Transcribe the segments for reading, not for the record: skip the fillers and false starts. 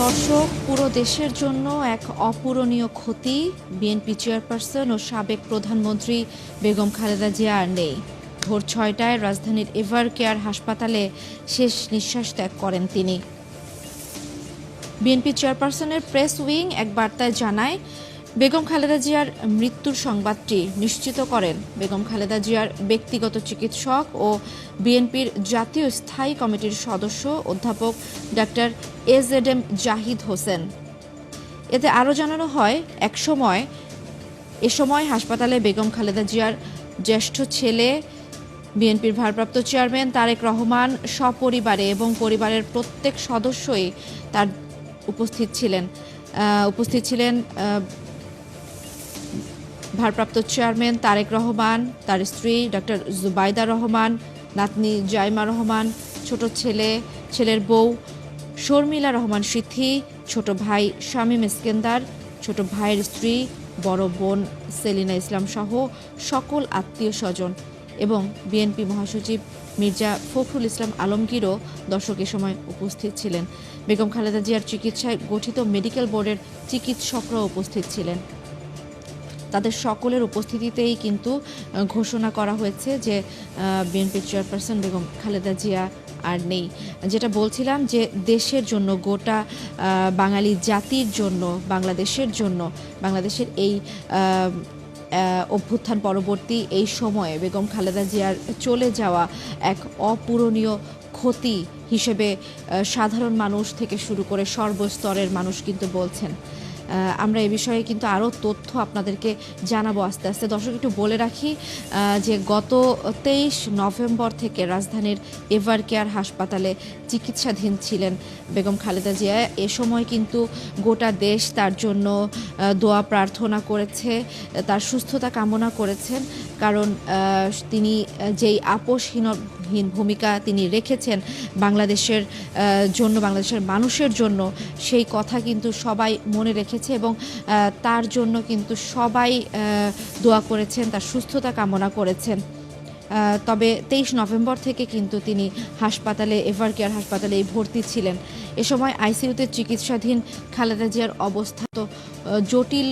দর্শক, পুরো দেশের জন্য এক অপূরণীয় ক্ষতি। বিএনপি চেয়ারপারসন ও সাবেক প্রধানমন্ত্রী বেগম খালেদা জিয়া আর নেই। ভোর ৬টায় রাজধানীর এভার কেয়ার হাসপাতালে শেষ নিঃশ্বাস ত্যাগ করেন তিনি। বিএনপি চেয়ারপারসনের প্রেস উইং এক বার্তায় জানায়, বেগম খালেদা জিয়ার মৃত্যুর সংবাদটি নিশ্চিত করেন বেগম খালেদা জিয়ার ব্যক্তিগত চিকিৎসক ও বিএনপির জাতীয় স্থায়ী কমিটির সদস্য অধ্যাপক ডাক্তার AZM জাহিদ হোসেন। এতে আরও জানানো হয়, এ সময় হাসপাতালে বেগম খালেদা জিয়ার জ্যেষ্ঠ ছেলে বিএনপির ভারপ্রাপ্ত চেয়ারম্যান তারেক রহমান সপরিবারে এবং পরিবারের প্রত্যেক সদস্যই তার উপস্থিত ছিলেন ভারপ্রাপ্ত চেয়ারম্যান তারেক রহমান, তার স্ত্রী ডক্টর জুবাইদা রহমান, নাতনি জাইমা রহমান, ছোট ছেলের বউ শর্মিলা রহমান সিথি, ছোট ভাই শামীম ইস্কেন্দার, ছোট ভাইয়ের স্ত্রী, বড় বোন সেলিনা ইসলাম সহ সকল আত্মীয় স্বজন এবং বিএনপি মহাসচিব মির্জা ফখরুল ইসলাম আলমগীরও দর্শক এ সময় উপস্থিত ছিলেন। বেগম খালেদা জিয়ার চিকিৎসায় গঠিত মেডিকেল বোর্ডের চিকিৎসকরাও উপস্থিত ছিলেন। তাদের সকলের উপস্থিতিতেই কিন্তু ঘোষণা করা হয়েছে যে বিএনপির চেয়ারপারসন বেগম খালেদা জিয়া আর নেই। যেটা বলছিলাম যে দেশের জন্য, গোটা বাঙালি জাতির জন্য, বাংলাদেশের এই অভ্যুত্থান পরবর্তী এই সময়ে বেগম খালেদা জিয়ার চলে যাওয়া এক অপূরণীয় ক্ষতি হিসেবে সাধারণ মানুষ থেকে শুরু করে সর্বস্তরের মানুষ কিন্তু বলছেন। আমরা এ বিষয়ে কিন্তু আরও তথ্য আপনাদেরকে জানাবো আস্তে আস্তে। দর্শক, একটু বলে রাখি যে গত 23 নভেম্বর থেকে রাজধানীর এভার কেয়ার হাসপাতালে চিকিৎসাধীন ছিলেন বেগম খালেদা জিয়া। এ সময় কিন্তু গোটা দেশ তার জন্য দোয়া প্রার্থনা করেছে, তার সুস্থতা কামনা করেছেন। কারণ তিনি যেই আপোষহীন ভূমিকা তিনি রেখেছেন বাংলাদেশের জন্য, বাংলাদেশের মানুষের জন্য, সেই কথা কিন্তু সবাই মনে রেখেছে এবং তার জন্য কিন্তু সবাই দোয়া করেছেন, তার সুস্থতা কামনা করেছেন। তবে 23 নভেম্বর থেকে কিন্তু তিনি এভার কেয়ার হাসপাতালে ভর্তি ছিলেন। এ সময় আইসিইউতে চিকিৎসাধীন খালেদা জিয়ার অবস্থা তো জটিল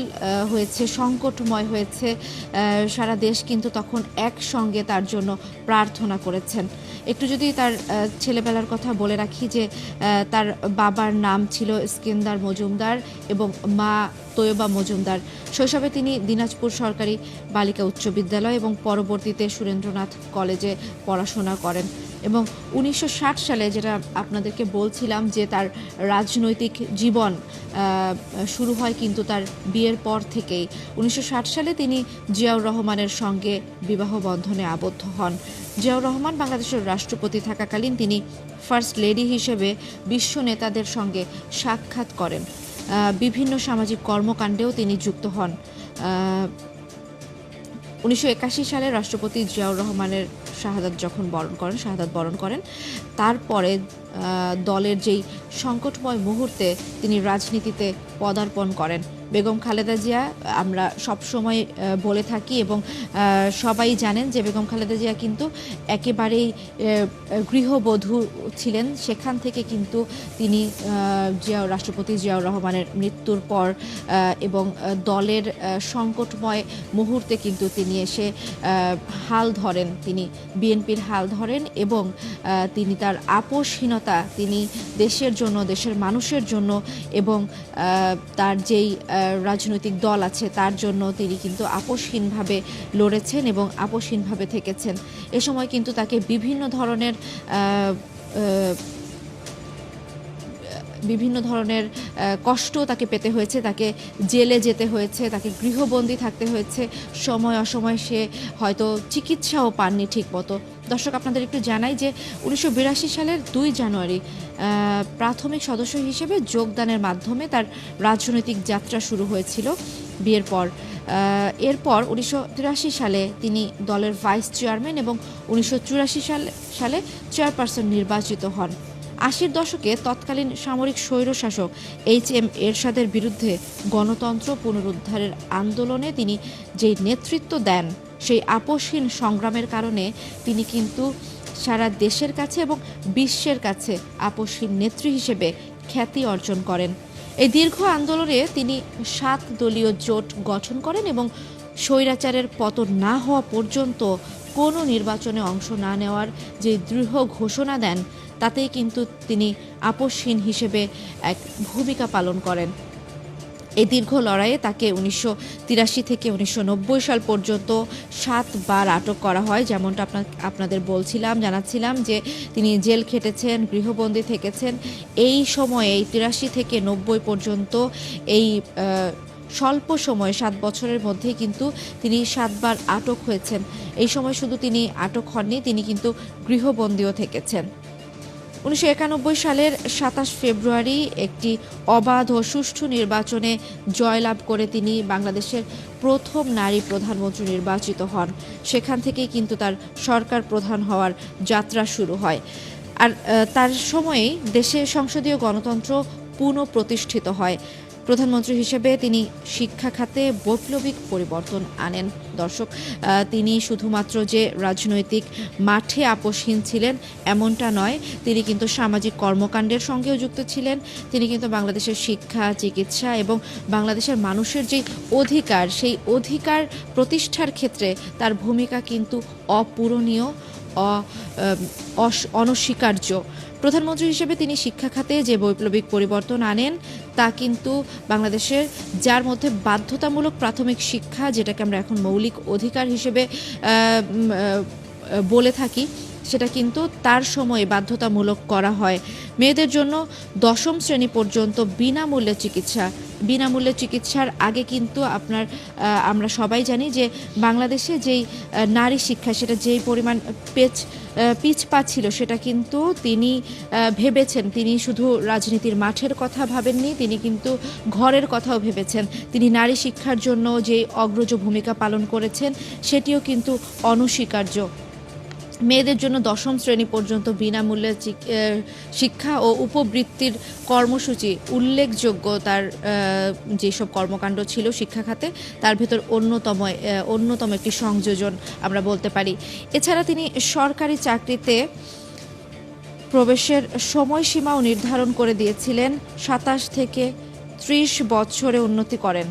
হয়েছে, সংকটময় হয়েছে। সারা দেশ কিন্তু তখন একসঙ্গে তার জন্য প্রার্থনা করেছেন। একটু যদি তার ছেলেবেলার কথা বলে রাখি যে তার বাবার নাম ছিল ইস্কেন্দার মজুমদার এবং মা তৈয়বা মজুমদার। শৈশবে তিনি দিনাজপুর সরকারি বালিকা উচ্চ বিদ্যালয় এবং পরবর্তীতে সুরেন্দ্রনাথ কলেজে পড়াশোনা করেন এবং 1960 সালে, যেটা আপনাদেরকে বলছিলাম যে তার রাজনৈতিক জীবন শুরু হয় কিন্তু তার বিয়ের পর থেকেই। 1960 সালে তিনি জিয়াউর রহমানের সঙ্গে বিবাহ বন্ধনে আবদ্ধ হন। জিয়াউর রহমান বাংলাদেশের রাষ্ট্রপতি থাকাকালীন তিনি ফার্স্ট লেডি হিসেবে বিশ্ব নেতাদের সঙ্গে সাক্ষাৎ করেন। বিভিন্ন সামাজিক কর্মকাণ্ডেও তিনি যুক্ত হন। 1981 সালে রাষ্ট্রপতি জিয়াউর রহমানের শাহাদাত বরণ করেন, তারপরে দলের যেই সংকটময় মুহূর্তে তিনি রাজনীতিতে পদার্পণ করেন। বেগম খালেদা জিয়া, আমরা সবসময় বলে থাকি এবং সবাই জানেন যে বেগম খালেদা জিয়া কিন্তু একেবারেই গৃহবধূ ছিলেন। সেখান থেকে কিন্তু তিনি রাষ্ট্রপতি জিয়াউর রহমানের মৃত্যুর পর এবং দলের সংকটময় মুহূর্তে কিন্তু তিনি এসে তিনি বিএনপির হাল ধরেন এবং তিনি তার আপোষহীনতা, তিনি দেশের জন্য, দেশের মানুষের জন্য এবং তার যেই রাজনৈতিক দল আছে তার জন্য তিনি কিন্তু আপোষহীনভাবে লড়েছেন এবং আপোষহীনভাবে থেকেছেন। এ সময় কিন্তু তাকে বিভিন্ন ধরনের কষ্ট তাকে পেতে হয়েছে, তাকে জেলে যেতে হয়েছে, তাকে গৃহবন্দী থাকতে হয়েছে। সময় অসময় সে হয়তো চিকিৎসাও পাননি ঠিক মতো। দর্শক, আপনাদের একটু জানাই যে 1982 সালের 2 জানুয়ারি প্রাথমিক সদস্য হিসেবে যোগদানের মাধ্যমে তার রাজনৈতিক যাত্রা শুরু হয়েছিল বিয়ের পর। এরপর 1983 সালে তিনি দলের ভাইস চেয়ারম্যান এবং 1984 সালে চেয়ারপারসন নির্বাচিত হন। 80-র দশকে তৎকালীন সামরিক স্বৈরশাসক HM এরশাদের বিরুদ্ধে গণতন্ত্র পুনরুদ্ধারের আন্দোলনে তিনি যেই নেতৃত্ব দেন, সেই আপোষহীন সংগ্রামের কারণে তিনি কিন্তু সারা দেশের কাছে এবং বিশ্বের কাছে আপোষহীন নেত্রী হিসেবে খ্যাতি অর্জন করেন। এই দীর্ঘ আন্দোলনে তিনি 7 দলীয় জোট গঠন করেন এবং স্বৈরাচারের পতন না হওয়া পর্যন্ত কোনো নির্বাচনে অংশ না নেওয়ার যে দৃঢ় ঘোষণা দেন, তাতেই কিন্তু তিনি আপোষহীন হিসেবে এক ভূমিকা পালন করেন। এই দীর্ঘ লড়াইয়ে তাকে 1983 থেকে 1990 সাল পর্যন্ত 7 বার আটক করা হয়। যেমনটা আপনাদের জানাচ্ছিলাম যে তিনি জেল খেটেছেন, গৃহবন্দী থেকেছেন। এই সময়ে 83 থেকে 90 পর্যন্ত এই স্বল্প সময়ে 7 বছরের মধ্যে কিন্তু তিনি 7 বার আটক হয়েছেন। এই সময় শুধু তিনি আটক হননি, তিনি কিন্তু গৃহবন্দীও থেকেছেন। 1991 সালের 27 ফেব্রুয়ারি একটি অবাধ ও সুষ্ঠু নির্বাচনে জয়লাভ করে তিনি বাংলাদেশের প্রথম নারী প্রধানমন্ত্রী নির্বাচিত হন। সেখান থেকেই কিন্তু তার সরকার প্রধান হওয়ার যাত্রা শুরু হয়। আর তার সময়েই দেশে সংসদীয় গণতন্ত্র পুনঃপ্রতিষ্ঠিত হয়। প্রধানমন্ত্রী হিসেবে তিনি শিক্ষা খাতে বৈপ্লবিক পরিবর্তন আনেন। দর্শক, তিনি শুধুমাত্র যে রাজনৈতিক মাঠে আপোষহীন ছিলেন এমনটা নয়, তিনি কিন্তু সামাজিক কর্মকাণ্ডের সঙ্গেও যুক্ত ছিলেন। তিনি কিন্তু বাংলাদেশের শিক্ষা, চিকিৎসা এবং বাংলাদেশের মানুষের যে অধিকার, সেই অধিকার প্রতিষ্ঠার ক্ষেত্রে তার ভূমিকা কিন্তু অপূরণীয়, অনস্বীকার্য। প্রধানমন্ত্রী হিসেবে তিনি শিক্ষা খাতে যে বৈপ্লবিক পরিবর্তন আনেন তা কিন্তু বাংলাদেশের, যার মধ্যে বাধ্যতামূলক প্রাথমিক শিক্ষা, যেটাকে আমরা এখন মৌলিক অধিকার হিসেবে বলে থাকি, সেটা কিন্তু তার সময়ে বাধ্যতামূলক করা হয়। মেয়েদের জন্য 10ম শ্রেণী পর্যন্ত বিনামূল্যে চিকিৎসার আগে কিন্তু আমরা সবাই জানি যে বাংলাদেশে যেই নারী শিক্ষা, সেটা যেই পরিমাণ পিছপা ছিল, সেটা কিন্তু তিনি ভেবেছেন। তিনি শুধু রাজনীতির মাঠের কথা ভাবেননি, তিনি কিন্তু ঘরের কথাও ভেবেছেন। তিনি নারী শিক্ষার জন্য যে অগ্রজ ভূমিকা পালন করেছেন সেটিও কিন্তু অনস্বীকার্য। মেয়েদের জন্য 10ম শ্রেণী পর্যন্ত বিনামূল্যে শিক্ষা ও উপবৃত্তির কর্মসূচি উল্লেখযোগ্য। তার যেসব কর্মকাণ্ড ছিল শিক্ষা খাতে, তার ভেতর অন্যতম একটি সংযোজন আমরা বলতে পারি। এছাড়া তিনি সরকারি চাকরিতে প্রবেশের সময়সীমাও নির্ধারণ করে দিয়েছিলেন। 27 থেকে 30 বছরে উন্নতি করেন।